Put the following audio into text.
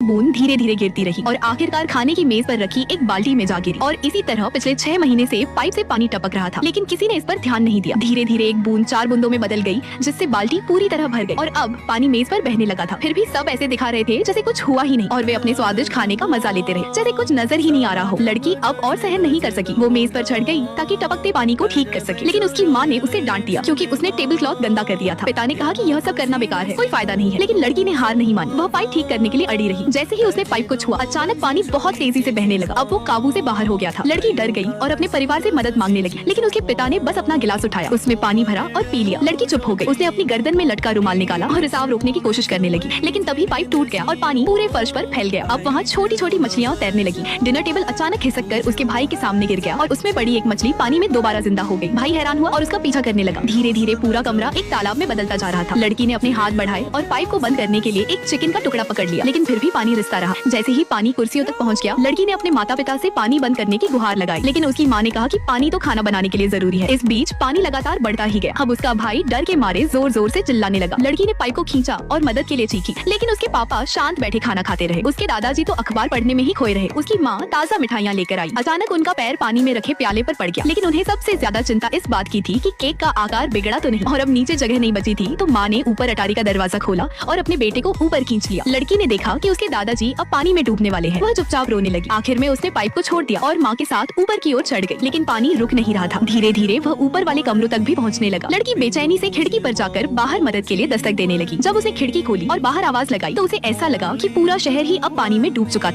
बूंद धीरे धीरे गिरती रही और आखिरकार खाने की मेज पर रखी एक बाल्टी में जा गिरी। और इसी तरह पिछले 6 महीने से पाइप से पानी टपक रहा था, लेकिन किसी ने इस पर ध्यान नहीं दिया। धीरे धीरे एक बूंद 4 बूंदों में बदल गई, जिससे बाल्टी पूरी तरह भर गई और अब पानी मेज पर बहने लगा था। फिर भी सब ऐसे दिखा रहे थे जैसे कुछ हुआ ही नहीं और वे अपने स्वादिष्ट खाने का मजा लेते रहे जैसे कुछ नजर ही नहीं आ रहा हो। लड़की अब और सहन नहीं कर सकी, वो मेज पर चढ़ गई ताकि टपकते पानी को ठीक कर सके, लेकिन उसकी माँ ने उसे डांट दिया क्योंकि उसने टेबल क्लॉथ गंदा कर दिया था। पिता ने कहा कि यह सब करना बेकार है, कोई फायदा नहीं है, लेकिन लड़की ने हार नहीं मानी। वह पाइप ठीक करने के लिए अड़ी रही। जैसे ही उसने पाइप को छुआ, अचानक पानी बहुत तेजी से बहने लगा। अब वो काबू से बाहर हो गया था। लड़की डर गई और अपने परिवार से मदद मांगने लगी, लेकिन उसके पिता ने बस अपना गिलास उठाया, उसमें पानी भरा और पी लिया। लड़की चुप हो गई। उसने अपनी गर्दन में लटका रुमाल निकाला और रिसाव रोकने की कोशिश करने लगी, लेकिन तभी पाइप टूट गया और पानी पूरे फर्श पर फैल गया। अब वहाँ छोटी छोटी मछलियाँ तैरने लगी। डिनर टेबल अचानक खिसक कर उसके भाई के सामने गिर गया और उसमें पड़ी एक मछली पानी में दोबारा जिंदा हो गई। भाई हैरान हुआ और उसका पीछा करने लगा। धीरे धीरे पूरा कमरा एक तालाब में बदलता जा रहा था। लड़की ने अपने हाथ बढ़ाए और पाइप को बंद करने के लिए एक चिकन का टुकड़ा पकड़ लिया, लेकिन फिर भी पानी रिसता रहा। जैसे ही पानी कुर्सियों तक पहुंच गया, लड़की ने अपने माता पिता से पानी बंद करने की गुहार लगाई, लेकिन उसकी माँ ने कहा कि पानी तो खाना बनाने के लिए जरूरी है। इस बीच पानी लगातार बढ़ता ही गया। अब उसका भाई डर के मारे जोर जोर से चिल्लाने लगा। लड़की ने पाइप को खींचा और मदद के लिए चीखी, लेकिन उसके पापा शांत बैठे खाना खाते रहे। उसके दादाजी तो अखबार पढ़ने में ही खोए रहे। उसकी माँ ताजा मिठाइयाँ लेकर आई। अचानक उनका पैर पानी में रखे प्याले पर पड़ गया, लेकिन उन्हें सबसे ज्यादा चिंता इस बात की थी कि केक का आकार बिगड़ा तो नहीं और अब नीचे जगह नहीं बची थी। तो माँ ने ऊपर अटारी का दरवाजा खोला और अपने बेटे को ऊपर खींच लिया। लड़की ने देखा कि उसके दादाजी अब पानी में डूबने वाले हैं। वह चुपचाप रोने लगी। आखिर में उसने पाइप को छोड़ दिया और माँ के साथ ऊपर की ओर चढ़ गई, लेकिन पानी रुक नहीं रहा था। धीरे धीरे वह ऊपर वाले कमरों तक भी पहुँचने लगा। लड़की बेचैनी से खिड़की पर जाकर बाहर मदद के लिए दस्तक देने लगी। जब उसने खिड़की खोली और बाहर आवाज लगाई तो उसे ऐसा लगा कि पूरा शहर ही अब पानी में डूब चुका था।